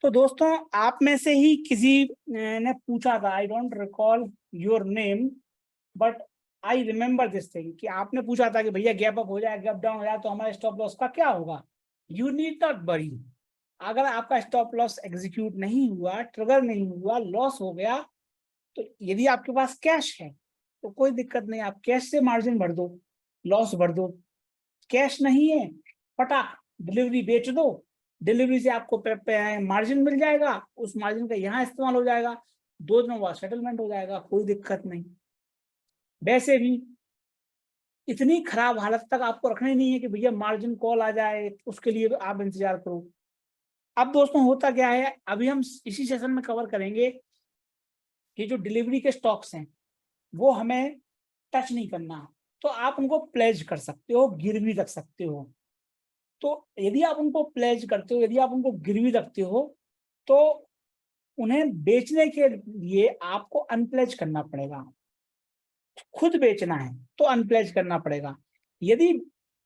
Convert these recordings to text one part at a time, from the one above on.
तो दोस्तों आप में से ही किसी ने पूछा था, I don't recall your name but I remember this thing, कि आपने पूछा था कि भैया गैप अप हो जाए, गैप डाउन हो जाए तो हमारे स्टॉप लॉस का क्या होगा। You need not worry. अगर आपका स्टॉप लॉस एग्जीक्यूट नहीं हुआ, ट्रिगर नहीं हुआ, लॉस हो गया, तो यदि आपके पास कैश है तो कोई दिक्कत नहीं, आप कैश से मार्जिन भर दो, लॉस भर दो। कैश नहीं है, फटाक डिलीवरी बेच दो, डिलीवरी से आपको मार्जिन मिल जाएगा, उस मार्जिन का यहाँ इस्तेमाल हो जाएगा, 2 दिनों बाद सेटलमेंट हो जाएगा, कोई दिक्कत नहीं। वैसे भी इतनी खराब हालत तक आपको रखनी नहीं है कि भैया मार्जिन कॉल आ जाए उसके लिए आप इंतजार करो। अब दोस्तों होता क्या है, अभी हम इसी सेशन में कवर करेंगे कि जो डिलीवरी के स्टॉक्स हैं वो हमें टच नहीं करना, तो आप उनको प्लेज कर सकते हो, गिरवी रख सकते हो। तो यदि आप उनको प्लेज करते हो, यदि आप उनको गिरवी रखते हो, तो उन्हें बेचने के लिए आपको अनप्लेज करना पड़ेगा। खुद बेचना है तो अनप्लेज करना पड़ेगा। यदि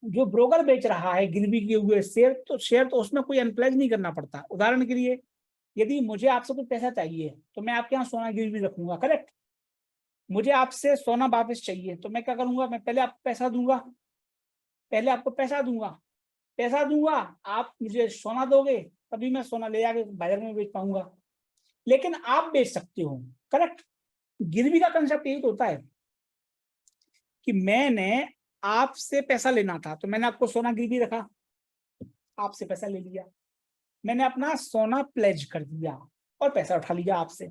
जो ब्रोकर बेच रहा है गिरवी किए हुए शेयर तो उसमें कोई अनप्लेज नहीं करना पड़ता। उदाहरण के लिए, यदि मुझे आपसे कुछ पैसा चाहिए तो मैं आपके यहाँ सोना गिरवी रखूंगा, करेक्ट। मुझे आपसे सोना वापस चाहिए तो मैं क्या करूंगा, मैं पहले आपको पैसा दूंगा, पहले आपको पैसा दूंगा, आप मुझे सोना दोगे, तभी मैं सोना ले जाके बाजार में बेच पाऊंगा। लेकिन आप बेच सकते हो, करेक्ट। गिरवी का कंसेप्ट यही तो होता है कि मैंने आपसे पैसा लेना था तो मैंने आपको सोना गिरवी रखा, आपसे पैसा ले लिया, मैंने अपना सोना प्लेज कर दिया और पैसा उठा लिया आपसे।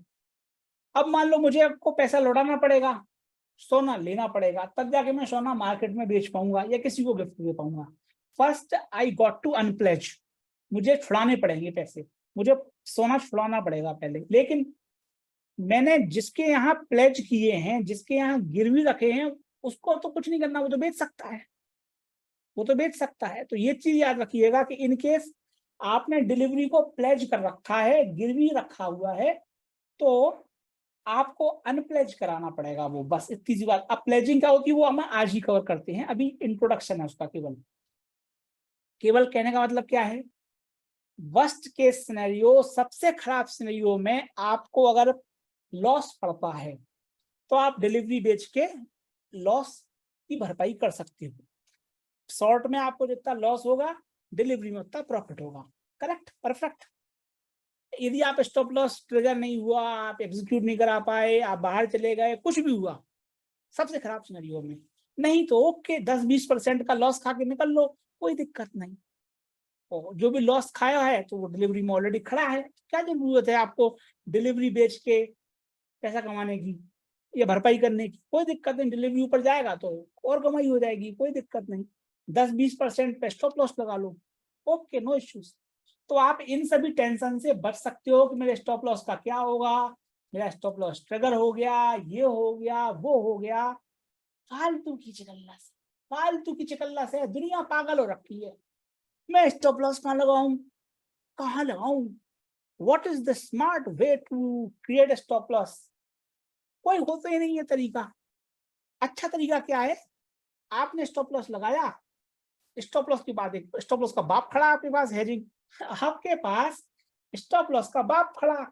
अब मान लो मुझे आपको पैसा लौटाना पड़ेगा, सोना लेना पड़ेगा, तब जाके मैं सोना मार्केट में बेच पाऊंगा या किसी को गिफ्ट दे पाऊंगा। First I got to unpledge, मुझे छुड़ाने पड़ेंगे पैसे, मुझे सोना छुड़ाना पड़ेगा पहले। लेकिन मैंने जिसके यहाँ प्लेज किए हैं, जिसके यहाँ गिरवी रखे हैं, उसको तो कुछ नहीं करना, वो तो बेच सकता है, वो तो बेच सकता है। तो ये चीज याद रखिएगा कि इन केस आपने डिलीवरी को प्लेज कर रखा है, गिरवी रखा हुआ है, तो आपको अनप्लेज कराना पड़ेगा वो, बस इतनी सी बात। अब प्लेजिंग क्या होती है वो हम आज ही कवर करते हैं, अभी इंट्रोडक्शन है उसका। केवल कहने का मतलब क्या है, वर्स्ट केस सिनेरियो, सबसे खराब सिनेरियो में आपको अगर लॉस पड़ता है तो आप डिलीवरी बेच के लॉस की भरपाई कर सकते हो। शॉर्ट में आपको जितना लॉस होगा, डिलीवरी में उतना प्रॉफिट होगा, करेक्ट, परफेक्ट। यदि आप स्टॉप लॉस ट्रिगर नहीं हुआ, आप एग्जीक्यूट नहीं करा पाए, आप बाहर चले गए, कुछ भी हुआ, सबसे खराब सिनेरियो में, नहीं तो ओके 10-20% का लॉस खा के निकल लो, कोई दिक्कत नहीं। तो जो भी लॉस खाया है तो वो डिलीवरी में ऑलरेडी खड़ा है, क्या जरूरत है आपको डिलीवरी बेच के पैसा कमाने की या भरपाई करने की, कोई दिक्कत नहीं। डिलीवरी ऊपर जाएगा तो और कमाई हो जाएगी, कोई दिक्कत नहीं। 10-20% पे स्टॉप लॉस लगा लो, ओके, नो इश्यूज। तो आप इन सभी टेंशन से बच सकते हो कि मेरे स्टॉप लॉस का क्या होगा, मेरा स्टॉप लॉस ट्रिगर हो गया, ये हो गया, वो हो गया। फालतू की चिकल्ला से, फालतू की चिकल्ला से दुनिया पागल हो रखी है। मैं स्टॉप लॉस कहाँ लगाऊं, कहाँ लगाऊं, what is the smart way to create stop loss, कोई होता ही नहीं है तरीका। अच्छा तरीका क्या है, आपने स्टॉप लॉस लगाया, स्टॉप लॉस के बाद एक स्टॉप लॉस का बाप खड़ा आपके पास, हेजिंग। आपके पास स्टॉप लॉस का बाप खड़ा,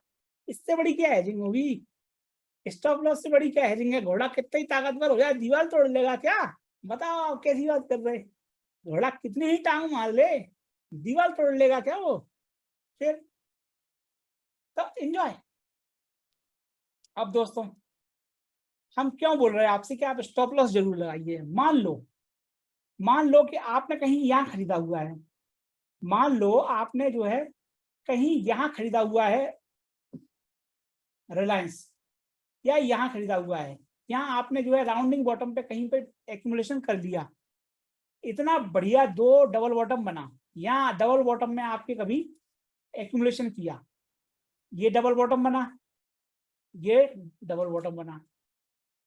इससे बड़ी क्या हेजिंग होगी, स्टॉप लॉस से बड़ी क्या हेजिंग है। घोड़ा कितना ही ताकतवर हो जाए, दीवार तोड़ लेगा क्या, बताओ आप कैसी बात कर रहे। घोड़ा कितनी ही टांग मार ले, दीवार तोड़ लेगा क्या वो, फिर तो एंजॉय। अब दोस्तों हम क्यों बोल रहे हैं आपसे कि आप स्टॉप लॉस जरूर लगाइए। मान लो कि आपने कहीं यहाँ खरीदा हुआ है, मान लो आपने जो है कहीं यहाँ खरीदा हुआ है रिलायंस, या यहाँ खरीदा हुआ है, यहाँ आपने जो है राउंडिंग बॉटम पे कहीं पे एक्यूमुलेशन कर दिया, इतना बढ़िया दो डबल बॉटम बना, यहाँ डबल बॉटम में आपके कभी एक्यूमुलेशन किया, ये डबल बॉटम बना, ये डबल बॉटम बना,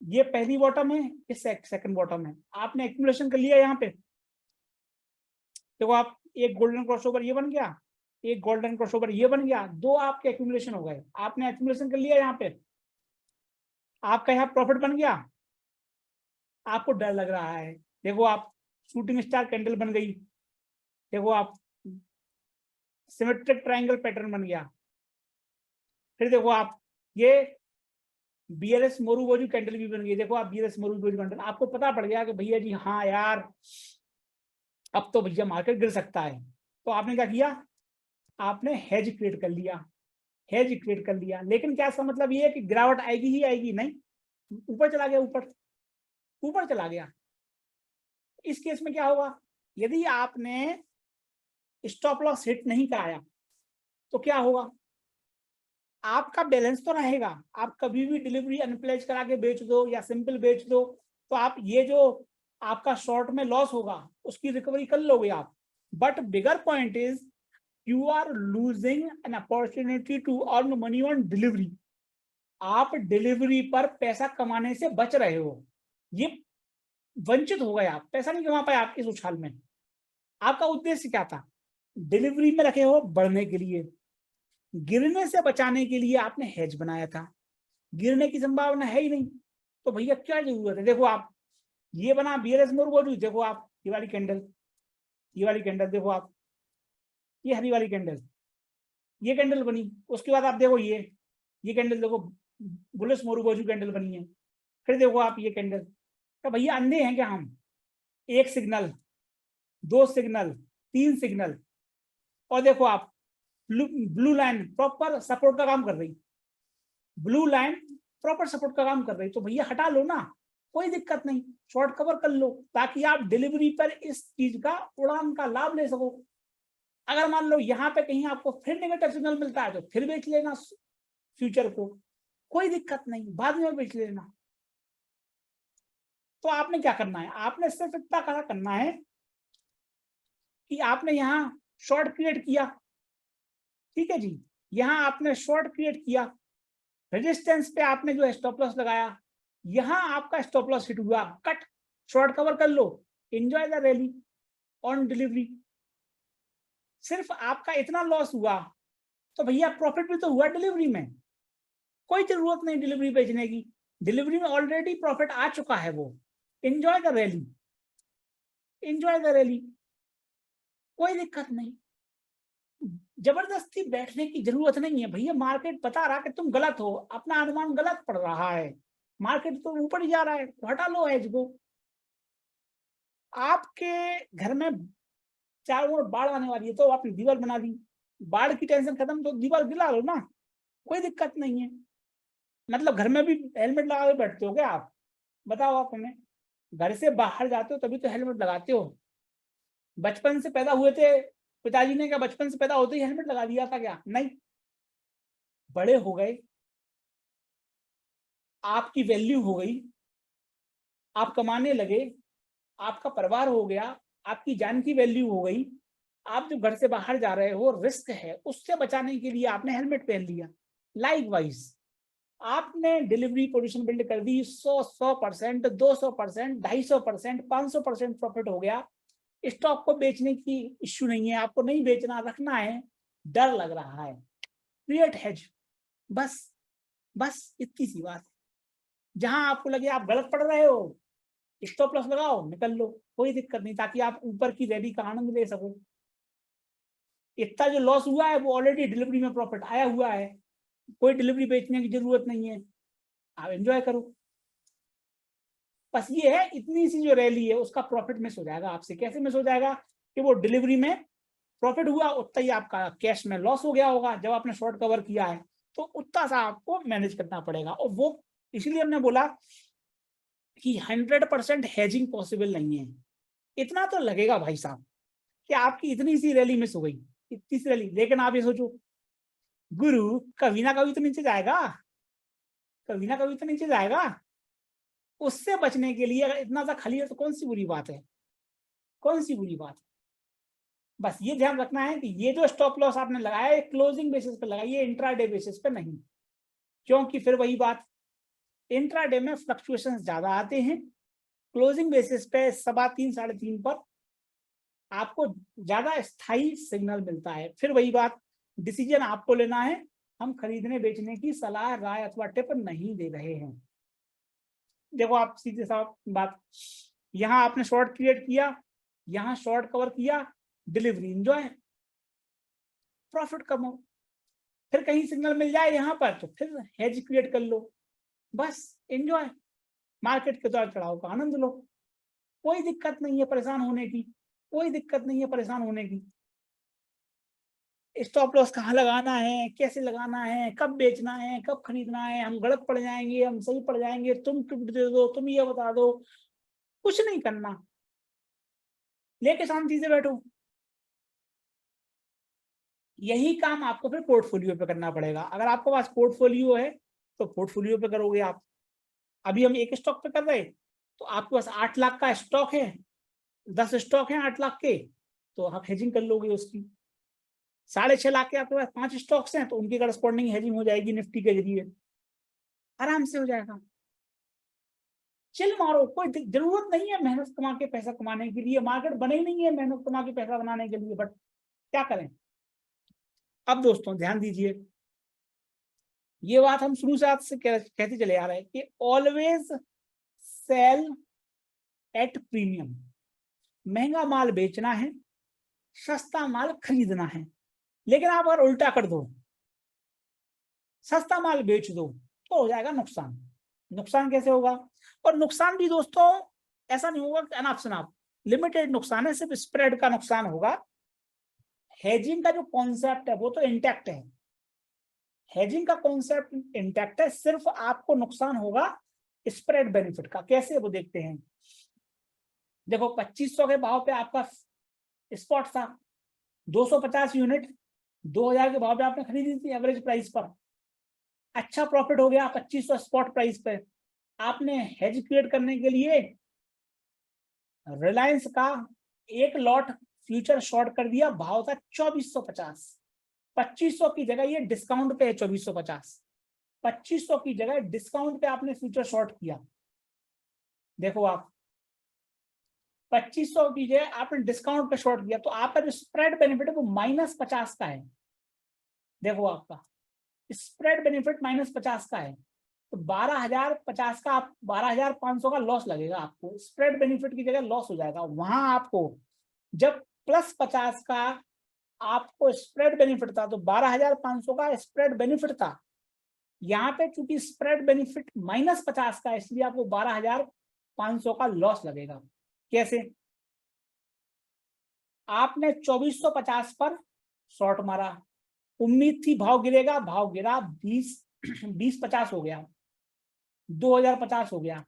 ये पहली बॉटम है, ये सेकंड बॉटम है, आपने एक्यूमुलेशन कर लिया यहाँ पे। देखो आप, एक गोल्डन क्रॉसओवर ये बन गया, एक गोल्डन क्रॉसओवर ये बन गया, दो आपके एक्यूमुलेशन हो गए, आपने एक्यूमुलेशन कर लिया यहाँ पे, आपका यहाँ प्रॉफिट बन गया। आपको डर लग रहा है, देखो आप शूटिंग स्टार कैंडल बन गई, देखो आप सिमेट्रिक ट्रायंगल पैटर्न बन गया, फिर देखो आप ये BLS मोरूबोजू कैंडल भी बन गई। देखो आप BLS मोरूबोजू कैंडल, आपको पता पड़ गया कि भैया जी हाँ यार अब तो भैया मार्केट गिर सकता है। तो आपने क्या किया, आपने हेज क्रिएट कर लिया, हेज क्रिएट कर लिया। लेकिन क्या इसका मतलब ये है कि गिरावट आएगी ही आएगी? नहीं, ऊपर चला गया, ऊपर चला गया। इस केस में क्या होगा, यदि आपने स्टॉप लॉस हिट नहीं कराया तो क्या होगा, आपका बैलेंस तो रहेगा। आप कभी भी डिलीवरी अनप्लेज करा के बेच दो या सिंपल बेच दो तो आप ये जो आपका शॉर्ट में लॉस होगा उसकी रिकवरी कर लोगे आप। But bigger point is you are losing an opportunity to earn money on delivery. आप डिलीवरी पर पैसा कमाने से बच रहे हो, ये वंचित हो गए, आप पैसा नहीं कमा पाए आपके इस उछाल में। आपका उद्देश्य क्या था, डिलीवरी में रखे हो बढ़ने के लिए, गिरने से बचाने के लिए आपने हेज बनाया था। गिरने की संभावना है ही नहीं तो भैया क्या जरूरत है। देखो आप ये बना BLS मोरूबोजू, देखो आप ये वाली कैंडल, ये वाली कैंडल देखो आप, ये हरी वाली कैंडल, ये कैंडल बनी। उसके बाद आप देखो ये कैंडल देखो, बुलिश मोरूबोजू कैंडल बनी है। फिर देखो आप ये कैंडल, तो भैया अंधे हैं क्या हम? एक सिग्नल, दो सिग्नल, तीन सिग्नल, और देखो आप ब्लू लाइन प्रॉपर सपोर्ट का काम कर रही, ब्लू लाइन प्रॉपर सपोर्ट का काम कर रही। तो भैया हटा लो ना, कोई दिक्कत नहीं, शॉर्ट कवर कर लो ताकि आप डिलीवरी पर इस चीज का उड़ान का लाभ ले सको। अगर मान लो यहाँ पे कहीं आपको फिर नेगेटिव सिग्नल मिलता है तो फिर बेच लेना फ्यूचर को, कोई दिक्कत नहीं, बाद में बेच लेना। तो आपने क्या करना है, आपने सिर्फ इतना करना है कि आपने यहाँ शॉर्ट क्रिएट किया, ठीक है जी, यहाँ आपने शॉर्ट क्रिएट किया, रेजिस्टेंस पे आपने जो स्टॉप लॉस लगाया, यहां आपका स्टॉप लॉस हिट हुआ, कट, शॉर्ट कवर कर लो, enjoy the rally on delivery. सिर्फ आपका इतना लॉस हुआ तो भैया प्रॉफिट भी तो हुआ डिलीवरी में, कोई जरूरत नहीं डिलीवरी बेचने की, डिलीवरी में ऑलरेडी प्रॉफिट आ चुका है। वो enjoy the rally, enjoy the rally, कोई दिक्कत नहीं। जबरदस्ती बैठने की जरूरत नहीं है भैया, मार्केट बता रहा कि तुम गलत हो, अपना अनुमान गलत पड़ रहा है, मार्केट तो ऊपर ही जा रहा है, तो हटा लो एज को। आपके घर में चारों ओर बाढ़ आने वाली है तो आपने दीवार बना दी, बाढ़ की टेंशन खत्म तो दीवार गिरा लो ना, कोई दिक्कत नहीं है। मतलब घर में भी हेलमेट लगा के बैठते हो क्या आप? बताओ आप हमें, घर से बाहर जाते हो तभी तो हेलमेट लगाते हो। बचपन से पैदा हुए थे, पिताजी ने क्या बचपन से पैदा होते ही हेलमेट लगा दिया था क्या? नहीं, बड़े हो गए, आपकी वैल्यू हो गई, आप कमाने लगे, आपका परिवार हो गया, आपकी जान की वैल्यू हो गई, आप जो घर से बाहर जा रहे हो रिस्क है, उससे बचाने के लिए आपने हेलमेट पहन लिया। लाइकवाइज आपने डिलीवरी पोजीशन बिल्ड कर दी, 100%, 200%, 250%, 500% प्रॉफिट हो गया। स्टॉक को बेचने की इश्यू नहीं है, आपको नहीं बेचना, रखना है, डर लग रहा है, क्रिएट हेज, बस, बस इतनी सी बात। जहां आपको लगे आप गलत पड़ रहे हो, स्टॉप लॉस लगाओ, निकल लो, कोई दिक्कत नहीं, ताकि आप ऊपर की रैली का आनंद ले सको। इतना जो लॉस हुआ है वो ऑलरेडी डिलीवरी में प्रॉफिट आया हुआ है, कोई डिलीवरी बेचने की जरूरत नहीं है, आप एंजॉय करो। बस ये है, इतनी सी जो रैली है उसका प्रॉफिट मिस हो जाएगा आपसे। कैसे मिस हो जाएगा कि वो डिलीवरी में प्रॉफिट हुआ उतना ही आपका कैश में लॉस हो गया होगा जब आपने शॉर्ट कवर किया है, तो उतना सा आपको मैनेज करना पड़ेगा। और वो इसलिए हमने बोला कि 100% हेजिंग पॉसिबल नहीं है। इतना तो लगेगा भाई साहब कि आपकी इतनी सी रैली मिस हो गई, इतनी सी रैली, लेकिन आप ये सोचो गुरु कभी ना कभी तो नीचे जाएगा, कभी ना कभी तो नीचे जाएगा। उससे बचने के लिए अगर इतना सा खाली है तो कौन सी बुरी बात है, कौन सी बुरी बात है। बस ये ध्यान रखना है कि ये जो स्टॉप लॉस आपने लगाया है क्लोजिंग बेसिस पे लगाइए, इंट्राडे बेसिस पे नहीं, क्योंकि फिर वही बात, इंट्राडे में फ्लक्चुएशंस ज्यादा आते हैं, क्लोजिंग बेसिस पे 3.25 3.5 पर आपको ज्यादा स्थायी सिग्नल मिलता है। फिर वही बात, डिसीजन आपको लेना है, हम खरीदने बेचने की सलाह, राय अथवा टिप नहीं दे रहे हैं। देखो आप सीधे साफ बात, यहाँ आपने शॉर्ट क्रिएट किया, यहाँ शॉर्ट कवर किया, डिलीवरी एंजॉय, प्रॉफिट कमाओ। फिर कहीं सिग्नल मिल जाए यहाँ पर तो फिर हेज क्रिएट कर लो, बस एंजॉय, मार्केट के उतार चढ़ाव का आनंद लो। कोई दिक्कत नहीं है परेशान होने की, कोई दिक्कत नहीं है परेशान होने की। स्टॉप लॉस कहाँ लगाना है, कैसे लगाना है, कब बेचना है, कब खरीदना है, हम गलत पड़ जाएंगे, हम सही पड़ जाएंगे, तुम टिप दे दो, तुम ये बता दो, कुछ नहीं करना, लेके शांति से बैठो। यही काम आपको फिर पोर्टफोलियो पे करना पड़ेगा। अगर आपके पास पोर्टफोलियो है तो पोर्टफोलियो पे करोगे आप। अभी हम एक स्टॉक पे कर रहे, तो आपके पास 8 लाख का स्टॉक है, 10 स्टॉक है 8 लाख के, तो आप हेजिंग कर लोगे उसकी। 6.5 लाख के आपके पास 5 स्टॉक्स हैं, तो उनकी करस्पॉन्डिंग हेजिंग हो जाएगी निफ्टी के जरिए, आराम से हो जाएगा। चिल मारो, कोई जरूरत नहीं है मेहनत कमा के पैसा कमाने के लिए, मार्केट बने ही नहीं है मेहनत कमा के पैसा बनाने के लिए, बट क्या करें। अब दोस्तों ध्यान दीजिए, ये बात हम शुरू से आज से कहते चले आ रहे हैं कि ऑलवेज सेल एट प्रीमियम। महंगा माल बेचना है, सस्ता माल खरीदना है। लेकिन आप अगर उल्टा कर दो, सस्ता माल बेच दो, तो हो जाएगा नुकसान। नुकसान कैसे होगा? और नुकसान भी दोस्तों ऐसा नहीं होगा कि अनाप शनाप, लिमिटेड नुकसान है, सिर्फ स्प्रेड का नुकसान होगा। हेजिंग का जो कॉन्सेप्ट है वो तो इंटैक्ट है, हेजिंग का कॉन्सेप्ट इंटैक्ट है, सिर्फ आपको नुकसान होगा स्प्रेड बेनिफिट का। कैसे, वो देखते हैं। देखो 2500 के भाव पे आपका स्पॉट था, 250 यूनिट 2000 के भाव पे आपने खरीदी थी एवरेज प्राइस पर, अच्छा प्रॉफिट हो गया 2500 स्पॉट प्राइस पे। आपने हेज क्रिएट करने के लिए रिलायंस का एक लॉट फ्यूचर शॉर्ट कर दिया, भाव था 2450, 2500 की जगह ये डिस्काउंट पे है 2450, 2500 की जगह डिस्काउंट पे आपने फ्यूचर शॉर्ट किया। देखो आप 2500 की जगह आपने डिस्काउंट पे शॉर्ट किया, तो आपका जो स्प्रेड बेनिफिट है वो -50 का है। देखो आपका स्प्रेड बेनिफिट -50 का है, तो 12,050 का आप 12,500 का लॉस लगेगा आपको, स्प्रेड बेनिफिट की जगह लॉस हो जाएगा। वहां आपको जब +50 का आपको स्प्रेड बेनिफिट था, तो 12,500 का स्प्रेड बेनिफिट था। यहाँ पे चूंकि स्प्रेड बेनिफिट -50 का, इसलिए आपको 12,500 का लॉस लगेगा। कैसे? आपने 2450 पर शॉर्ट मारा, उम्मीद थी भाव गिरेगा, भाव गिरा 20-50 हो गया, 2050 हो गया,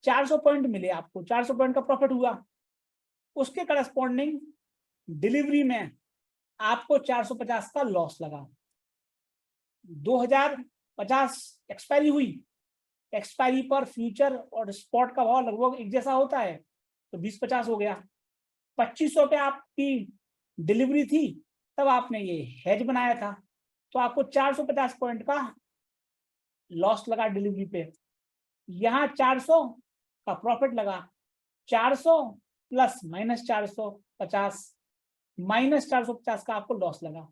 400 पॉइंट मिले आपको, 400 पॉइंट का प्रॉफिट हुआ। उसके करस्पॉन्डिंग डिलीवरी में आपको 450 का लॉस लगा। 2050 एक्सपायरी हुई, एक्सपायरी पर फ्यूचर और स्पॉट का भाव लगभग एक जैसा होता है, तो 20-50 हो गया। 2500 पे आपकी डिलीवरी थी, तब आपने ये हेज बनाया था, तो आपको 450 पॉइंट का लॉस लगा डिलीवरी पे। यहाँ 400 का प्रॉफिट लगा, 400 प्लस -450, -450 का आपको लॉस लगा।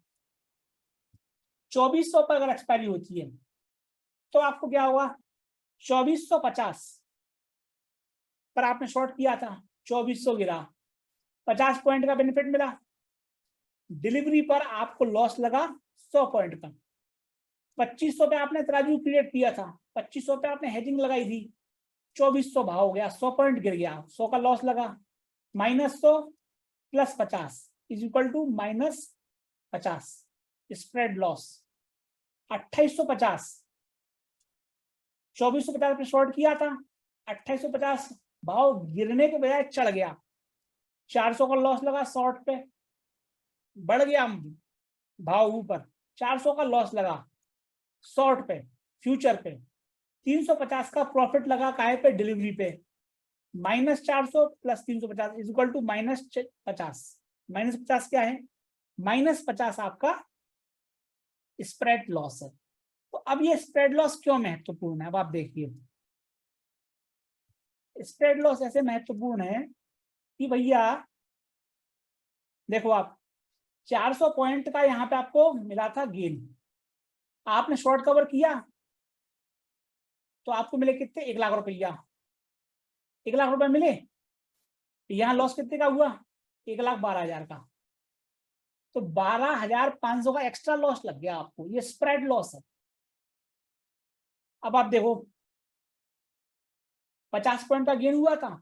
2400 पर अगर एक्सपायरी होती है तो आपको क्या होगा? 2450 पर आपने शॉर्ट किया था, 2400 गिरा, 50 पॉइंट का बेनिफिट मिला। डिलीवरी पर आपको लॉस लगा 100 पॉइंट का। 2500 पे आपने तराजू क्रिएट किया था, 2500 पे आपने हेजिंग लगाई थी, 2400 भाव हो गया, 100 पॉइंट गिर गया, 100 का लॉस लगा। -100 + 50 is equal to -50, spread loss 2850। 2450 पे शॉर्ट किया था, 2850 भाव गिरने के बजाय चढ़ गया, 400 का लॉस लगा, शॉर्ट पे बढ़ गया भाव ऊपर, 400 का लॉस लगा शॉर्ट पे, फ्यूचर पे 350 का प्रॉफिट लगा, काहे पे? डिलीवरी पे। -400 + 350 इज इक्वल टू -50। -50 क्या है? -50 आपका स्प्रेड लॉस है। तो अब ये स्प्रेड लॉस क्यों महत्वपूर्ण है, अब आप देखिए। स्प्रेड लॉस ऐसे महत्वपूर्ण है कि भैया देखो आप 400 पॉइंट का यहाँ पे आपको मिला था गेन, आपने शॉर्ट कवर किया तो आपको मिले कितने? 1 लाख रुपया, 1 लाख रुपए मिले। यहाँ लॉस कितने का हुआ? 1,12,000 का। तो 12,500 का एक्स्ट्रा लॉस लग गया आपको, ये स्प्रेड लॉस है। अब आप देखो 50 पॉइंट का गेन हुआ था,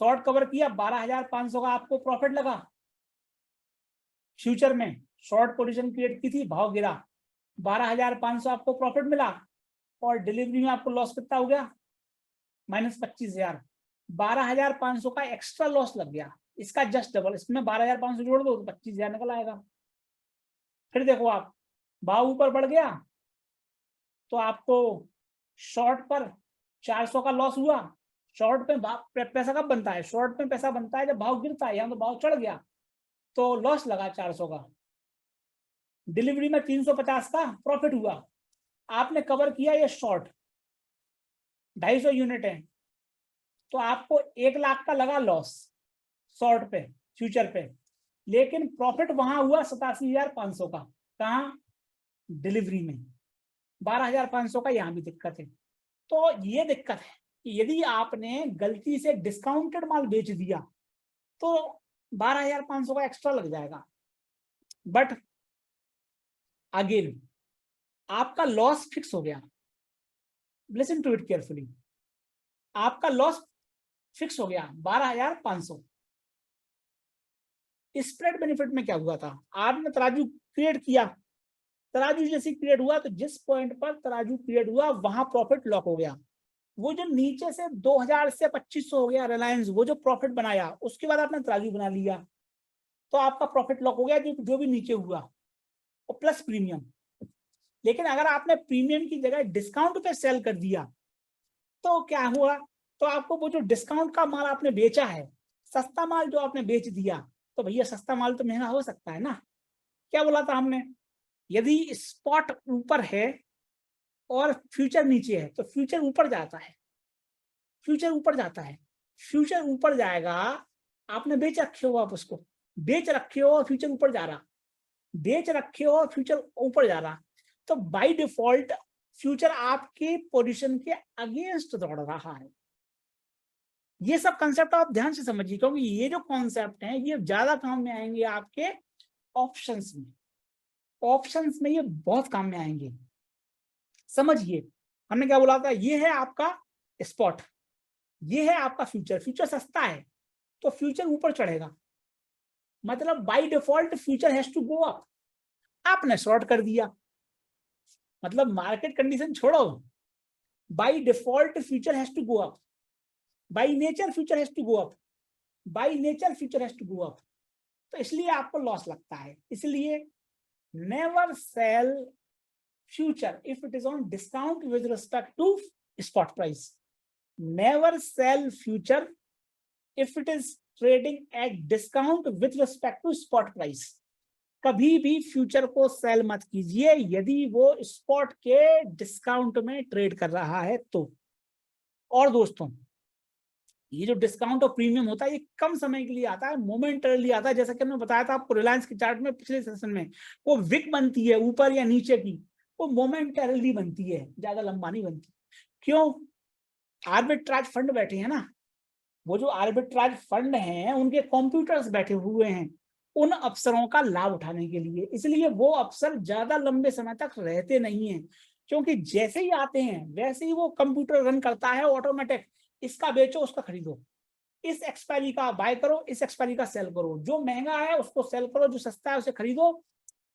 शॉर्ट कवर किया, 12,500 का आपको प्रॉफिट लगा। फ्यूचर में शॉर्ट पोजीशन क्रिएट की थी, भाव गिरा, 12,500 आपको प्रॉफिट मिला, और डिलीवरी में आपको लॉस कितना हो गया, -25,000। 12,500 का एक्स्ट्रा लॉस लग गया, इसका जस्ट डबल, इसमें 12,500 जोड़ दो तो 25,000 निकल आएगा। फिर देखो आप, भाव ऊपर बढ़ गया तो आपको शॉर्ट पर 400 का लॉस हुआ। शॉर्ट पे पैसा कब बनता है, शॉर्ट में पैसा बनता है जब भाव गिरता है, यहाँ तो भाव चढ़ गया तो लॉस लगा 400 का। डिलीवरी में 350 का प्रॉफिट हुआ, आपने कवर किया ये शॉर्ट 250 यूनिट है, तो आपको 1 लाख का लगा लॉस शॉर्ट पे, फ्यूचर पे, लेकिन प्रॉफिट वहां हुआ 87,500 का। कहाँ, डिलीवरी में। 12,500 का, यहाँ भी दिक्कत है। तो ये दिक्कत है कि यदि आपने गलती से डिस्काउंटेड माल बेच दिया तो 12,500 का एक्स्ट्रा लग जाएगा। बट अगेन आपका लॉस फिक्स हो गया, लिसन टू इट केयरफुली, आपका लॉस फिक्स हो गया 12,500। स्प्रेड बेनिफिट में क्या हुआ था, आपने तराजू क्रिएट किया, तराजू जैसे क्रिएट हुआ तो जिस पॉइंट पर तराजू क्रिएट हुआ वहां प्रॉफिट लॉक हो गया। वो जो नीचे से 2,000 से 2,500 हो गया रिलायंस, वो जो प्रॉफिट बनाया उसके बाद आपने तराजू बना लिया तो आपका प्रॉफिट लॉक हो गया, जो भी नीचे हुआ, और प्लस प्रीमियम। लेकिन अगर आपने प्रीमियम की जगह डिस्काउंट पे सेल कर दिया तो क्या हुआ, तो आपको वो जो डिस्काउंट का माल आपने बेचा है, सस्ता माल जो आपने बेच दिया, तो भैया सस्ता माल तो महंगा हो सकता है ना। क्या बोला था हमने, यदि स्पॉट ऊपर है और फ्यूचर नीचे है तो फ्यूचर ऊपर जाता है, फ्यूचर ऊपर जाता है, फ्यूचर ऊपर जाएगा। आपने बेच रखे हो, आप उसको बेच रखे हो और फ्यूचर ऊपर जा रहा, बेच रखे हो और फ्यूचर ऊपर जा रहा, तो बाय डिफॉल्ट फ्यूचर आपके पोजीशन के अगेंस्ट दौड़ रहा है। ये सब कंसेप्ट आप ध्यान से समझिए, क्योंकि ये जो कॉन्सेप्ट है ये ज्यादा काम में आएंगे आपके ऑप्शंस में, ऑप्शंस में ये बहुत काम में आएंगे। समझिए हमने क्या बोला था, ये है आपका स्पॉट, ये है आपका फ्यूचर। फ्यूचर सस्ता है तो फ्यूचर ऊपर चढ़ेगा, मतलब by default future has to go up. आपने शॉर्ट कर दिया, मतलब मार्केट कंडीशन छोड़ो, by default future has to go up, by nature future has to go up, by nature future has to go up. तो इसलिए आपको loss लगता है। इसलिए never sell future if it is on discount with respect to spot price. Never sell future if it is trading at discount with respect to spot price. कभी भी future को cell मत कीजिए यदि वो स्पॉट के डिस्काउंट में trade कर रहा है तो। और दोस्तों ये जो डिस्काउंट और प्रीमियम होता है ये कम समय के लिए आता है, मोमेंटरली आता है। जैसा कि हमने बताया था आपको रिलायंस के चार्ट में पिछले सेशन में, वो विक बनती है ऊपर या नीचे की, वो मोमेंटरली बनती है, ज्यादा लंबा नहीं बनती। क्यों, आर्बिट्राज फंड बैठे हैं ना, वो जो आर्बिट्राज फंड हैं उनके कंप्यूटर्स बैठे हुए हैं उन अवसरों का लाभ उठाने के लिए। इसलिए वो अवसर ज्यादा लंबे समय तक रहते नहीं हैं, क्योंकि जैसे ही आते हैं वैसे ही वो कंप्यूटर रन करता है ऑटोमेटिक, इसका बेचो उसका खरीदो, इस एक्सपायरी का बाय करो, इस एक्सपायरी का सेल करो, जो महंगा है उसको सेल करो, जो सस्ता है उसे खरीदो,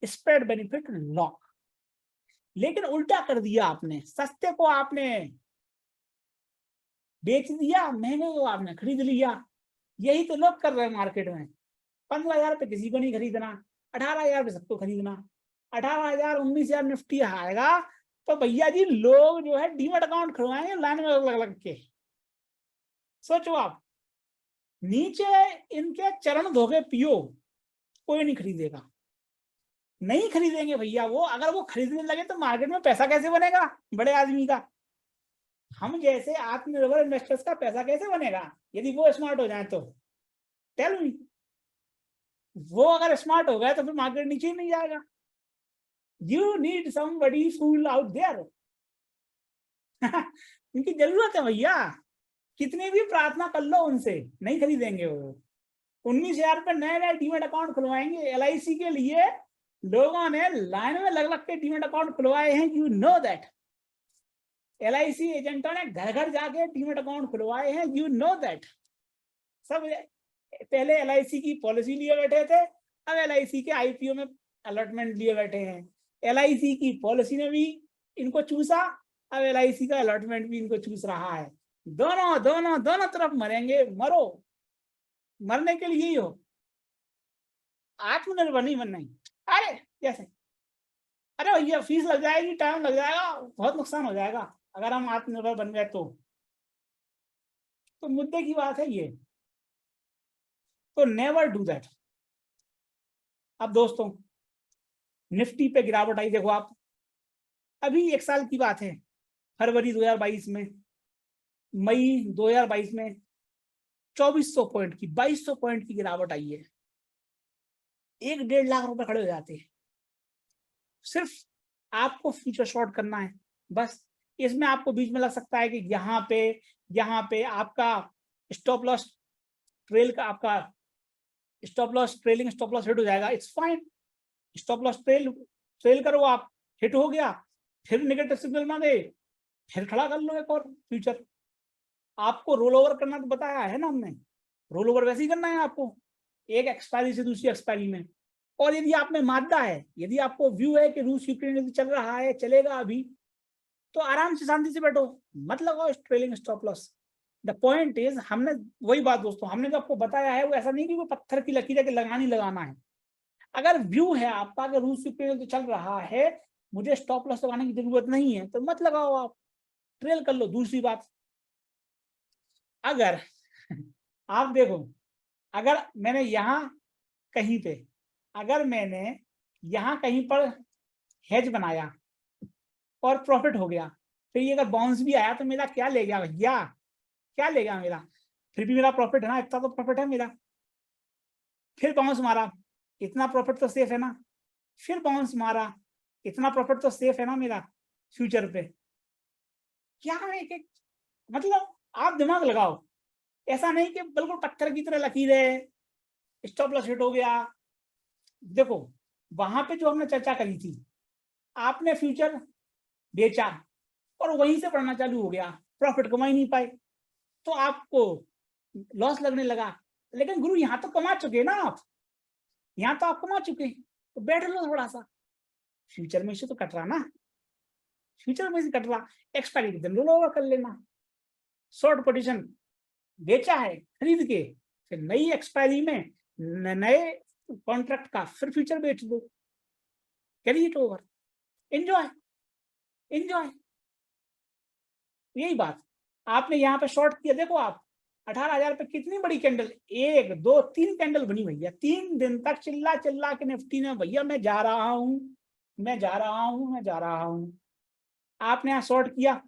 स्प्रेड बेनिफिट लॉक। लेकिन उल्टा कर दिया आपने, सस्ते को आपने बेच दिया, महंगे को आपने खरीद लिया। यही तो लोग कर रहे हैं मार्केट में। 15,000 पे किसी को नहीं खरीदना, 18,000 पे सबको खरीदना, 18,000 19,000 निफ्टी आएगा तो भैया जी लोग जो है डीमैट अकाउंट खुलवाएंगे लाइन में लग लग के। सोचो आप, नीचे इनके चरण धोके पियो, कोई नहीं खरीदेगा, नहीं खरीदेंगे भैया वो। अगर वो खरीदने लगे तो मार्केट में पैसा कैसे बनेगा बड़े आदमी का, हम जैसे आत्मनिर्भर इन्वेस्टर्स का पैसा कैसे बनेगा यदि वो स्मार्ट हो जाए तो। टेल मी, वो अगर स्मार्ट हो गए तो फिर मार्केट नीचे ही नहीं जाएगा। You need somebody fool out there. उनकी जरूरत है भैया, कितनी भी प्रार्थना कर लो उनसे नहीं खरीदेंगे वो, 19,000 पे नए नए डीमेट अकाउंट खुलवाएंगे। LIC के लिए लोगों ने लाइन में लग लग के डीमेट अकाउंट खुलवाए हैं, यू नो दैट। LIC एजेंटों ने घर घर जाके डीमेट अकाउंट खुलवाए हैं, यू नो दैट। सब पहले LIC की पॉलिसी लिए बैठे थे, अब LIC के IPO में अलॉटमेंट लिए बैठे हैं। LIC की पॉलिसी ने भी इनको चूसा, अब LIC का अलॉटमेंट भी इनको चूस रहा है। दोनों दोनों दोनों तरफ मरेंगे, मरो, मरने के लिए ही हो, आत्मनिर्भर नहीं बनना ही। अरे कैसे, अरे भैया फीस लग जाएगी, टाइम लग जाएगा, बहुत नुकसान हो जाएगा अगर हम आत्मनिर्भर बन गए तो मुद्दे की बात है ये। तो नेवर डू दैट। अब दोस्तों निफ्टी पे गिरावट आई, देखो आप, अभी 1 साल की बात है, फरवरी 2022 में, मई 2022 में 2400 पॉइंट की, 2200 पॉइंट की गिरावट आई है। 1-1.5 लाख रुपए खड़े हो जाते हैं। सिर्फ आपको फ्यूचर शॉर्ट करना है बस। इसमें आपको बीच में लग सकता है कि यहाँ पे आपका स्टॉप लॉस ट्रेल का, आपका stop loss trailing stop loss hit हो जाएगा, it's fine. Stop loss trail करो, आप हिट हो गया, फिर नेगेटिव सिग्नल मांगे, फिर खड़ा कर लो एक और फ्यूचर। आपको रोल ओवर करना तो बताया है ना हमने, रोल ओवर वैसे ही करना है आपको, एक एक्सपायरी से दूसरी एक्सपायरी में। और यदि आप में मादा है, यदि आपको व्यू है कि रूस यूक्रेन चल रहा है, चलेगा अभी, तो आराम से शांति से बैठो, मत लगाओ trailing stop loss. The point is, हमने वही बात दोस्तों, हमने जो आपको बताया है वो ऐसा नहीं कि वो पत्थर की लकीर है कि लगाना है। अगर व्यू है आपका कि रूस यूक्रेन चल रहा है, मुझे स्टॉप लॉस लगाने की जरूरत नहीं है, तो मत लगाओ, आप ट्रेल कर लो। दूसरी बात, अगर आप देखो, अगर मैंने यहाँ कहीं पे, अगर मैंने यहाँ कहीं पर हेज बनाया और प्रॉफिट हो गया, फिर ये अगर बाउंस भी आया तो मेरा क्या ले गया भैया, क्या ले गया मेरा? फिर भी मेरा प्रॉफिट है ना, इतना तो प्रॉफिट है मेरा। फिर बाउंस मारा, इतना प्रॉफिट तो सेफ है ना। फिर बाउंस मारा, इतना प्रॉफिट तो सेफ है ना मेरा फ्यूचर पे। क्या है कि मतलब आप दिमाग लगाओ, ऐसा नहीं कि बिल्कुल पत्थर की तरह लकीर है, स्टॉप लॉस हिट हो गया। देखो वहां पे जो हमने चर्चा करी थी, आपने फ्यूचर बेचा और वहीं से पढ़ना चालू हो गया, प्रॉफिट कमा ही नहीं पाए, तो आपको लॉस लगने लगा। लेकिन गुरु यहाँ तो कमा चुके ना आप, यहाँ तो आप कमा चुके, तो बैठ लो थोड़ा सा, फ्यूचर में से तो कट रहा ना, फ्यूचर में से कट रहा, एक्सपायरी के दिन रोल ओवर कर लेना। शॉर्ट पोजीशन बेचा है खरीद के, फिर नई एक्सपायरी में नए कॉन्ट्रैक्ट का फिर फ्यूचर बेच दो, carry it over, enjoy enjoy. यही बात आपने यहाँ पे शॉर्ट किया, देखो आप 18,000 पे कितनी बड़ी कैंडल, 1 2 3 कैंडल बनी भैया, 3 दिन तक चिल्ला चिल्ला के निफ्टी ने, भैया मैं जा रहा हूं, मैं जा रहा हूं, मैं जा रहा हूं। आपने यहाँ शॉर्ट किया,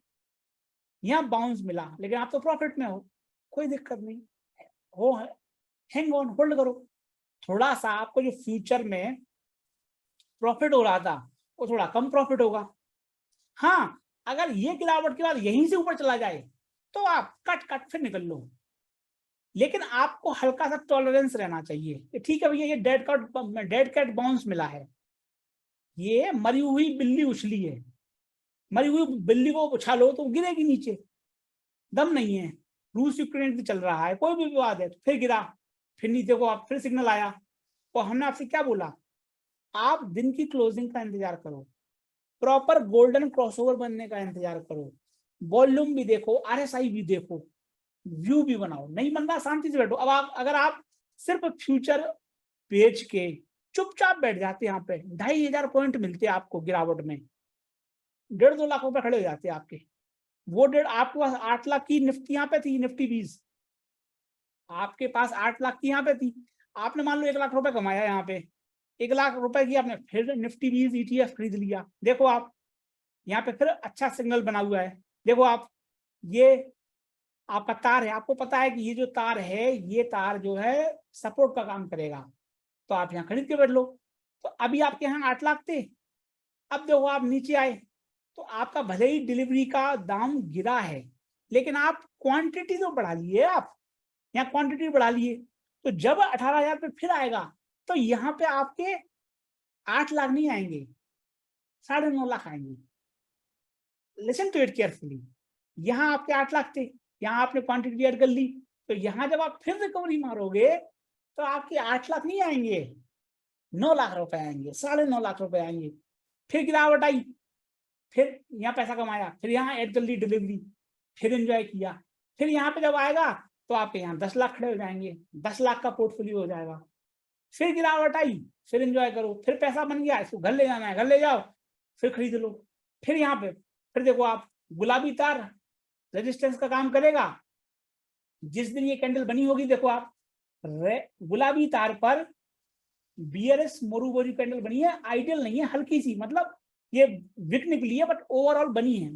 यहाँ बाउंस मिला, लेकिन आप तो प्रॉफिट में हो, कोई दिक्कत नहीं हो, हैंग ऑन, होल्ड करो। थोड़ा सा आपको जो फ्यूचर में प्रॉफिट हो रहा था वो थोड़ा कम प्रॉफिट होगा। हाँ, अगर ये गिरावट के बाद यहीं से ऊपर चला जाए तो आप कट फिर निकल लो, लेकिन आपको हल्का सा टॉलरेंस रहना चाहिए। ठीक है भैया, ये डेड कैट बाउंस मिला है, ये मरी हुई बिल्ली उछली है, मरी हुई बिल्ली को उछालो तो गिरेगी नीचे, दम नहीं है। रूस यूक्रेन चल रहा है, कोई भी विवाद है, तो फिर गिरा, फिर नीचे को आप फिर सिग्नल आया, और हमने आपसे क्या बोला, आप दिन की क्लोजिंग का इंतजार करो, प्रॉपर गोल्डन क्रॉसओवर बनने का इंतजार करो, वॉल्यूम भी देखो, RSI भी देखो, व्यू भी बनाओ। नहीं बन रहा, शांति से बैठो। अब आप, अगर आप सिर्फ फ्यूचर बेच के चुपचाप बैठ जाते, यहाँ पे 2,500 पॉइंट मिलते आपको गिरावट में, 1.5-2 लाख रुपए खड़े हो जाते आपके। वो आपके पास 8 लाख की निफ्टी यहाँ पे थी, निफ्टी 20 आपके पास 8 लाख की यहाँ पे थी, आपने मान लो 1 लाख रुपए कमाया यहाँ पे, 1 लाख रुपए की आपने फिर निफ्टी 20 ETF खरीद लिया। देखो आप यहाँ पे फिर अच्छा सिग्नल बना हुआ है, देखो आप, ये आपका तार है, आपको पता है कि ये जो तार है, ये तार जो है सपोर्ट का काम करेगा, तो आप यहाँ खरीद के बैठ लो। तो अभी आपके यहाँ 8 लाख थे, अब देखो आप नीचे आए, तो आपका भले ही डिलीवरी का दाम गिरा है, लेकिन आप क्वांटिटी तो बढ़ा लिए, आप यहाँ क्वांटिटी बढ़ा लिए, तो जब 18,000 पे फिर आएगा तो यहाँ पे आपके 8 लाख नहीं आएंगे, 9.5 लाख आएंगे। Listen to it carefully. यहाँ आपके 8 लाख थे, यहाँ आपने क्वांटिटी ऐड कर ली, तो यहाँ जब आप फिर रिकवरी मारोगे तो आपके 8 लाख नहीं आएंगे, 9 लाख रुपए आएंगे, 9.5 लाख रुपए आएंगे। फिर गिरावट आई, फिर यहाँ पैसा कमाया, फिर यहाँ ऐड कर ली डिलीवरी, फिर एंजॉय किया, फिर यहाँ पे जब आएगा तो आपके यहाँ 10 लाख खड़े हो जाएंगे, 10 लाख का पोर्टफोलियो हो जाएगा। फिर गिरावट आई, फिर एंजॉय करो, फिर पैसा बन गया, इसको घर ले जाना है, घर ले जाओ, फिर खरीद लो। फिर यहाँ पे फिर देखो आप, गुलाबी तार रेजिस्टेंस का काम करेगा। जिस दिन ये कैंडल बनी होगी, देखो आप, गुलाबी तार पर बीआरएस मोरूबोजी कैंडल बनी है, आइडियल नहीं है, हल्की सी, मतलब ये विक निकली है बट ओवरऑल बनी है।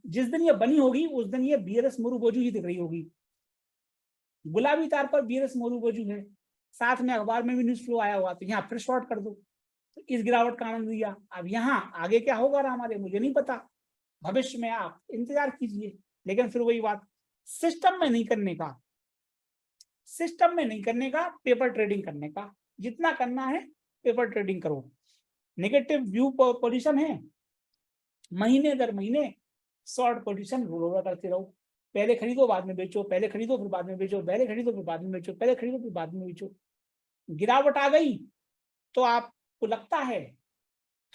जिस दिन ये बनी होगी उस दिन ये बीआरएस मोरूबोजी ही दिख रही होगी। गुलाबी तार पर बीआरएस मोरूबोजी है, साथ में अखबार में भी न्यूज फ्लो आया हुआ, तो यहाँ फिर शॉर्ट कर दो, तो इस गिरावट का आनंद लिया। अब यहाँ आगे क्या होगा हमारे, मुझे नहीं पता, भविष्य में आप इंतजार कीजिए। लेकिन फिर वही बात, सिस्टम में नहीं करने का, सिस्टम में नहीं करने का, पेपर ट्रेडिंग करने का। जितना करना है पेपर ट्रेडिंग करो। नेगेटिव व्यू पोजीशन है, महीने दर महीने शॉर्ट पोजीशन रोल ओवर करते रहो। पहले खरीदो बाद में बेचो, पहले खरीदो फिर बाद में बेचो, पहले खरीदो फिर बाद में बेचो, पहले खरीदो फिर बाद में बेचो। गिरावट आ गई तो आपको लगता है,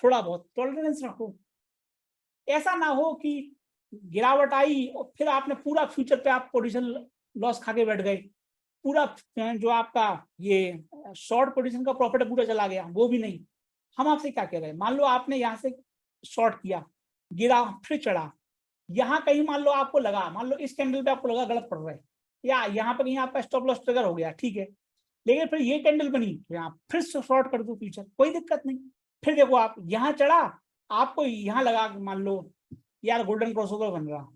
थोड़ा बहुत टॉलरेंस रखो। ऐसा ना हो कि गिरावट आई और फिर आपने पूरा फ्यूचर पे आप पोजीशन लॉस खा के बैठ गए, पूरा जो आपका ये शॉर्ट पोजीशन का प्रॉफिट पूरा चला गया, वो भी नहीं। हम आपसे क्या कह रहे हैं, मान लो आपने यहाँ से शॉर्ट किया, गिरा, फिर चढ़ा, यहाँ कहीं मान लो आपको लगा, मान लो इस कैंडल पे आपको लगा गलत पड़ रहा है, या यहाँ पर कहीं आपका स्टॉप लॉस ट्रिगर हो गया, ठीक है, लेकिन फिर ये कैंडल बनी तो यहाँ फिर शॉर्ट कर दो फ्यूचर, कोई दिक्कत नहीं। फिर देखो आप यहाँ चढ़ा, आपको यहाँ लगा, मान लो यार गोल्डन क्रॉसओवर बन रहा,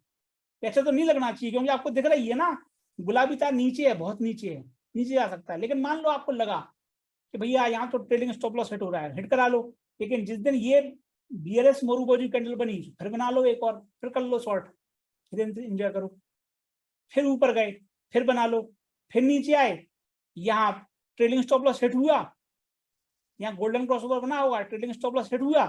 ऐसा तो नहीं लगना चाहिए क्योंकि आपको दिख रही है ना गुलाबी तार नीचे है, बहुत नीचे है, नीचे जा सकता है। लेकिन मान लो आपको लगा कि भैया यहाँ तो ट्रेलिंग स्टॉप लॉस हिट हो रहा है, हिट करा लो। लेकिन जिस दिन ये बीआरएस मोरूबोजी कैंडल बनी, फिर बना लो एक और, फिर कर लो शॉर्ट, फिर एंजॉय करो। फिर ऊपर गए, फिर बना लो, फिर नीचे आए, यहाँ ट्रेलिंग स्टॉप लॉस हिट हुआ, यहाँ गोल्डन क्रॉसओवर बना होगा, ट्रेलिंग स्टॉप लॉस हिट हुआ,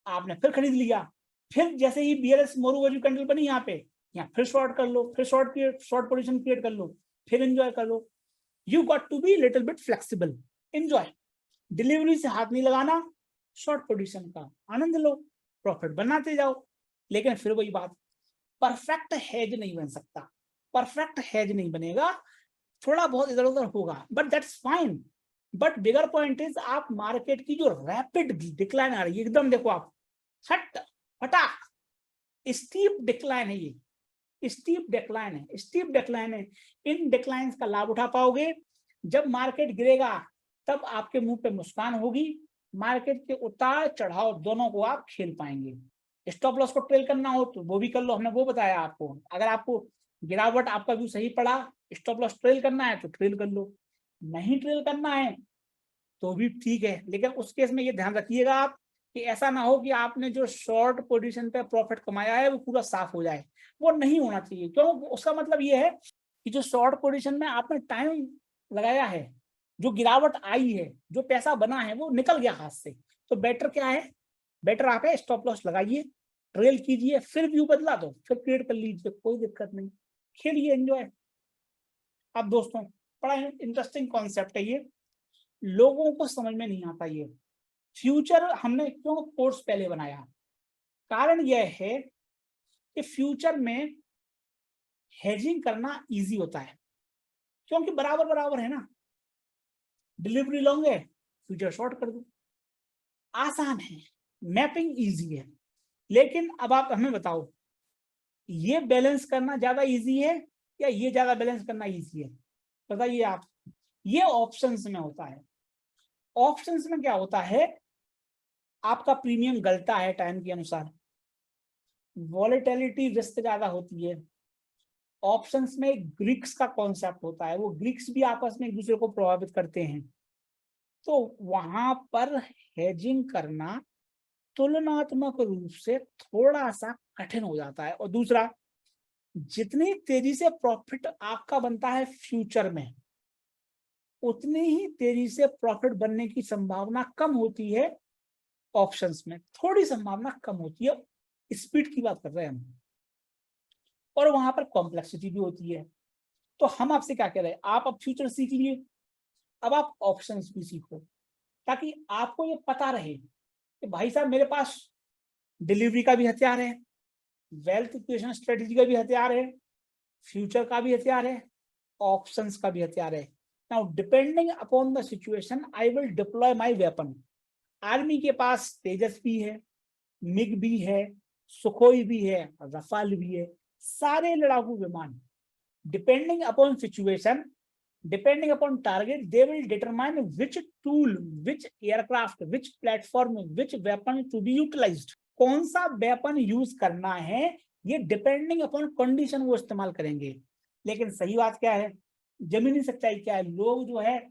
आपने फिर खरीद लिया। फिर जैसे ही बीआरएस मोरूबोजी कैंडल बनी यहाँ पे, यहाँ फिर शॉर्ट कर लो, फिर शॉर्ट पोजीशन क्रिएट कर लो, फिर एंजॉय कर लो। You got to be little bit flexible, enjoy. Delivery से हाथ नहीं लगाना, शॉर्ट पोजीशन का आनंद लो, प्रॉफिट बनाते जाओ। लेकिन फिर वही बात, परफेक्ट हेज नहीं बन सकता, परफेक्ट हेज नहीं बनेगा, थोड़ा बहुत इधर उधर होगा, but that's fine. But bigger point is, आप मार्केट की जो रैपिड डिक्लाइन आ रही है, एकदम देखो आप, हट फटाक स्टीप डिक्लाइन है, ये स्टीप डिक्लाइन है, स्टीप डिक्लाइन है। इन डिक्लाइंस का लाभ उठा पाओगे जब मार्केट गिरेगा, तब आपके मुंह पे मुस्कान होगी। मार्केट के उतार चढ़ाव दोनों को आप खेल पाएंगे। स्टॉप लॉस को ट्रेल करना हो तो वो भी कर लो, हमने वो बताया आपको। अगर आपको गिरावट, आपका व्यू सही पड़ा, स्टॉप लॉस ट्रेल करना है तो ट्रेल कर लो, नहीं ट्रेल करना है तो भी ठीक है। लेकिन उस केस में ये ध्यान रखिएगा आप कि ऐसा ना हो कि आपने जो शॉर्ट पोजीशन पे प्रॉफिट कमाया है वो पूरा साफ हो जाए, वो नहीं होना चाहिए। क्यों? उसका मतलब ये है कि जो शॉर्ट पोजीशन में आपने टाइम लगाया है, जो गिरावट आई है, जो पैसा बना है, वो निकल गया हाथ से। तो बेटर क्या है, बेटर आप है स्टॉप लॉस लगाइए, ट्रेल कीजिए, फिर व्यू बदला दो, फिर ट्रेड कर लीजिए, कोई दिक्कत नहीं, खेलिए, एंजॉय। अब दोस्तों, बड़ा इंटरेस्टिंग कॉन्सेप्ट है ये, लोगों को समझ में नहीं आता ये। फ्यूचर हमने क्यों कोर्स पहले बनाया, कारण यह है कि फ्यूचर में हेजिंग करना इजी होता है, क्योंकि बराबर बराबर है ना, डिलीवरी लॉन्ग है, फ्यूचर शॉर्ट कर दो, आसान है, मैपिंग इजी है। लेकिन अब आप हमें बताओ, ये बैलेंस करना ज्यादा इजी है या ये ज्यादा बैलेंस करना इजी है, बताइए आप। ये ऑप्शंस में होता है। ऑप्शंस में क्या होता है, आपका प्रीमियम गलता है टाइम के अनुसार, वॉलेटिलिटी रिस्क ज्यादा होती है। ऑप्शंस में ग्रीक्स का कॉन्सेप्ट होता है, वो ग्रीक्स भी आपस में एक दूसरे को प्रभावित करते हैं, तो वहां पर हेजिंग करना तुलनात्मक रूप से थोड़ा सा कठिन हो जाता है। और दूसरा, जितनी तेजी से प्रॉफिट आपका बनता है फ्यूचर में, उतनी ही तेजी से प्रॉफिट बनने की संभावना कम होती है ऑप्शंस में, थोड़ी संभावना कम होती है, स्पीड की बात कर रहे हैं हम, और वहां पर कॉम्प्लेक्सिटी भी होती है। तो हम आपसे क्या कह रहे हैं, आप अब फ्यूचर सीख लिए, अब आप ऑप्शंस भी सीखो, ताकि आपको ये पता रहे कि भाई साहब मेरे पास डिलीवरी का भी हथियार है, वेल्थ क्रिएशन स्ट्रेटेजी का भी हथियार है, फ्यूचर का भी हथियार है, ऑप्शंस का भी हथियार है। Now depending upon the situation I will deploy my weapon. Army के पास तेजस भी है, मिग भी है, सुखोई भी है, रफाल भी है, सारे लड़ाकू विमान। Depending upon situation, depending upon target, they will determine which tool, which aircraft, which platform, which weapon to be utilized। कौन सा वेपन यूज करना है ये डिपेंडिंग अपॉन कंडीशन वो इस्तेमाल करेंगे। लेकिन सही बात क्या है, जमीनी सच्चाई क्या है, लोग जो है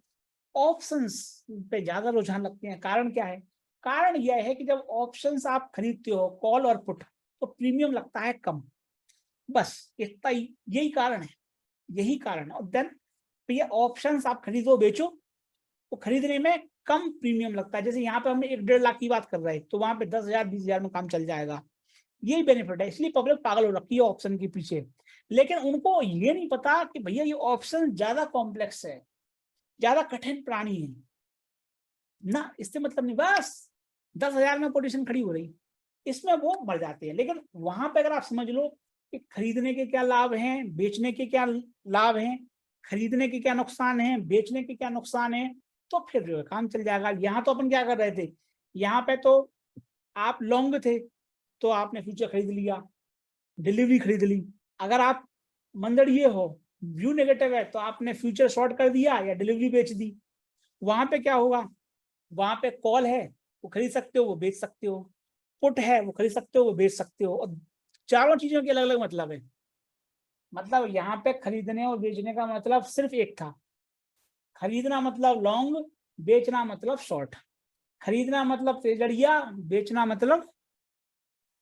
ऑप्शंस पे ज्यादा रुझान रखते हैं। कारण क्या है, कारण यह है कि जब ऑप्शंस आप खरीदते हो कॉल और पुट, तो प्रीमियम लगता है कम, बस इतना ही, यही कारण है, यही कारण है। और देन तो ये ऑप्शंस आप खरीदो बेचो, तो खरीदने में कम प्रीमियम लगता है। जैसे यहाँ पे हमने 1-1.5 लाख की बात कर रहे हैं, तो वहां पे 10,000 20,000 में काम चल जाएगा, यही बेनिफिट है। इसलिए पब्लिक पागल हो रखी है ऑप्शन के पीछे, लेकिन उनको ये नहीं पता कि भैया ये ऑप्शन ज्यादा कॉम्प्लेक्स है, ज्यादा कठिन प्राणी है ना, इससे मतलब नहीं, बस 10,000 में पोजीशन खड़ी हो रही, इसमें वो मर जाते हैं। लेकिन वहां पे अगर आप समझ लो कि खरीदने के क्या लाभ हैं, बेचने के क्या लाभ हैं, खरीदने के क्या नुकसान है, बेचने के क्या नुकसान है, तो फिर जो है काम चल जाएगा। यहाँ तो अपन क्या कर रहे थे, यहाँ पे तो आप लॉन्ग थे तो आपने फ्यूचर खरीद लिया, डिलीवरी खरीद ली। अगर आप मंदड़िए हो, व्यू नेगेटिव है, तो आपने फ्यूचर शॉर्ट कर दिया या डिलीवरी बेच दी। वहां पे क्या होगा, वहां पे कॉल है वो खरीद सकते हो, वो बेच सकते हो, पुट है वो खरीद सकते हो, वो बेच सकते हो, और चारों चीजों के अलग अलग मतलब है। मतलब यहाँ पे खरीदने और बेचने का मतलब सिर्फ एक था, खरीदना मतलब लॉन्ग, बेचना मतलब शॉर्ट। खरीदना मतलब तेजड़िया,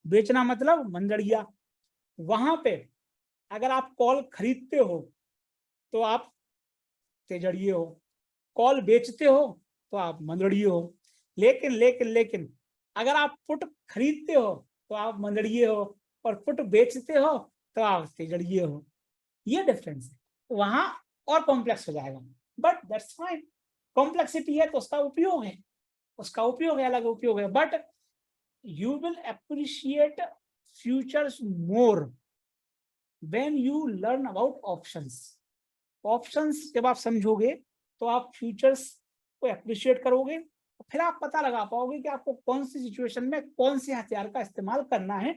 बेचना मतलब मंदड़िया। वहां पे अगर आप कॉल खरीदते हो तो आप तेजड़िए हो, कॉल बेचते हो तो आप मंदड़िए हो। लेकिन अगर आप पुट खरीदते हो तो आप मंदड़िए हो, और पुट बेचते हो तो आप तेजड़िए हो। ये डिफरेंस है, वहां और कॉम्प्लेक्स हो जाएगा, बट दैट्स फाइन। कॉम्प्लेक्सिटी है तो उसका उपयोग है, उसका उपयोग है, अलग उपयोग है, but you will appreciate futures more when you learn about options. Options जब आप समझोगे तो आप फ्यूचर्स को अप्रिशिएट करोगे, फिर आप पता लगा पाओगे कि आपको कौन सी सिचुएशन में कौन से हथियार का इस्तेमाल करना है।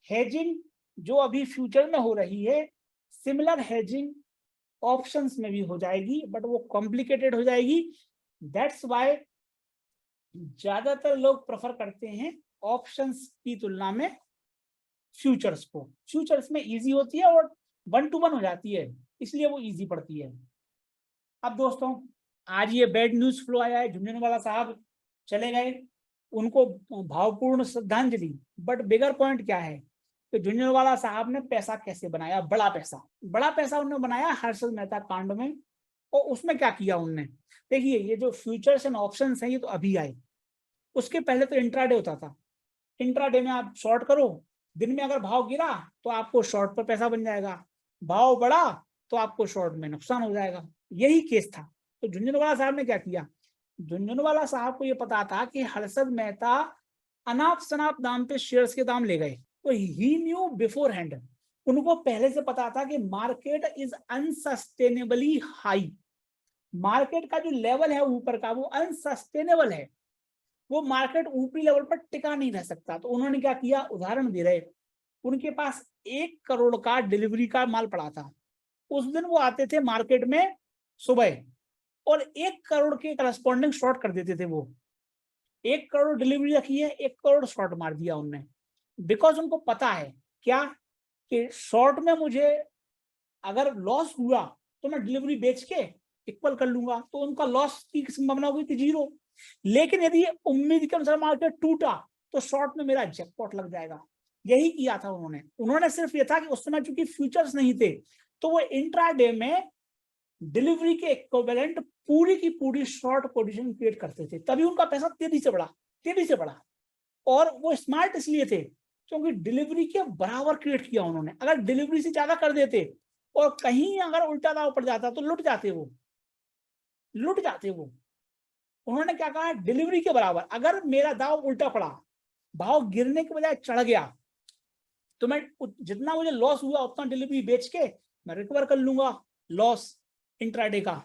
हेजिंग जो अभी फ्यूचर में हो रही है, सिमिलर हेजिंग ऑप्शंस में भी हो जाएगी, बट वो कॉम्प्लिकेटेड हो जाएगी। दैट्स वाई ज्यादातर लोग प्रेफर करते हैं ऑप्शंस की तुलना में फ्यूचर्स को। फ्यूचर्स में इजी होती है और 1-to-1 हो जाती है, इसलिए वो इजी पड़ती है। अब दोस्तों आज ये बैड न्यूज फ्लो आया है, झुंझुनवाला साहब चले गए, उनको भावपूर्ण श्रद्धांजलि। बट बिगर पॉइंट क्या है कि झुंझुनवाला साहब ने पैसा कैसे बनाया, बड़ा पैसा उन्होंने बनाया हर्षद मेहता कांड में। और उसमें क्या किया उन्होंने, देखिए ये जो फ्यूचर्स एंड ऑप्शंस हैं ये तो अभी आए, उसके पहले तो इंट्राडे होता था। इंट्राडे में आप शॉर्ट करो, दिन में अगर भाव गिरा तो आपको शॉर्ट पर पैसा बन जाएगा, भाव बढ़ा तो आपको शॉर्ट में नुकसान हो जाएगा, यही केस था। तो झुंझुनवाला साहब ने क्या किया, झुंझुनवाला साहब को ये पता था कि हर्षद मेहता अनाप शनाप दाम पे शेयर्स के दाम ले गए, तो ही न्यू बिफोर हैंड, उनको पहले से पता था कि मार्केट इज अनसस्टेनेबली हाई, मार्केट का जो लेवल है ऊपर का वो अनसस्टेनेबल है, वो मार्केट ऊपरी लेवल पर टिका नहीं रह सकता। तो उन्होंने क्या किया, उदाहरण दे रहे, उनके पास 1 करोड़ का डिलीवरी का माल पड़ा था, उस दिन वो आते थे मार्केट में सुबह और 1 करोड़ के करस्पॉन्डिंग शॉर्ट कर देते थे। वो 1 करोड़ डिलीवरी रखी है, 1 करोड़ शॉर्ट मार दिया उनने, बिकॉज उनको पता है क्या कि शॉर्ट में मुझे अगर लॉस हुआ तो मैं डिलीवरी बेच के इक्वल कर लूंगा, तो उनका लॉस की संभावना हुई थी 0। लेकिन यदि उम्मीद के अनुसार मार्केट टूटा तो शॉर्ट में मेरा जैकपॉट लग जाएगा, यही किया था उन्होंने सिर्फ ये था कि उस समय चूंकि फ्यूचर्स नहीं थे तो वो इंट्राडे में डिलीवरी के इक्विवेलेंट पूरी की पूरी शॉर्ट पोजीशन क्रिएट करते थे, तभी उनका पैसा तेजी से बढ़ा। और वो स्मार्ट इसलिए थे क्योंकि डिलीवरी के बराबर क्रिएट किया उन्होंने। अगर डिलीवरी से ज्यादा कर देते और कहीं अगर उल्टा दाव पड़ जाता तो लुट जाते वो। उन्होंने क्या कहा, डिलीवरी के बराबर। अगर मेरा दाव उल्टा पड़ा, भाव गिरने के बजाय चढ़ गया, तो मैं जितना मुझे लॉस हुआ उतना डिलीवरी बेच के मैं रिकवर कर लूंगा लॉस इंट्राडे का।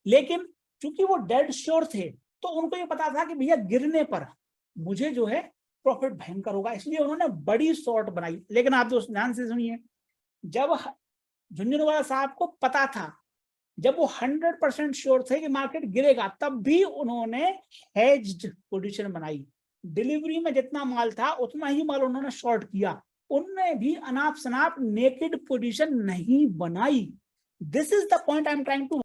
लेकिन चूंकि वो डेड श्योर थे, तो उनको ये पता था कि भैया गिरने पर मुझे जो है प्रॉफिट भयंकर होगा, इसलिए उन्होंने बड़ी शॉर्ट बनाई। लेकिन आप दोस्त ध्यान से सुनिए, जब झुंझुनवाला साहब को पता था, जब वो 100% श्योर थे कि मार्केट गिरेगा, तब भी उन्होंने हेज्ड पोजीशन बनाई। डिलीवरी में जितना माल था उतना ही माल उन्होंने शॉर्ट किया, उनने भी अनाप शनाप नेकेड पोजीशन नहीं बनाई। This is the point I am trying to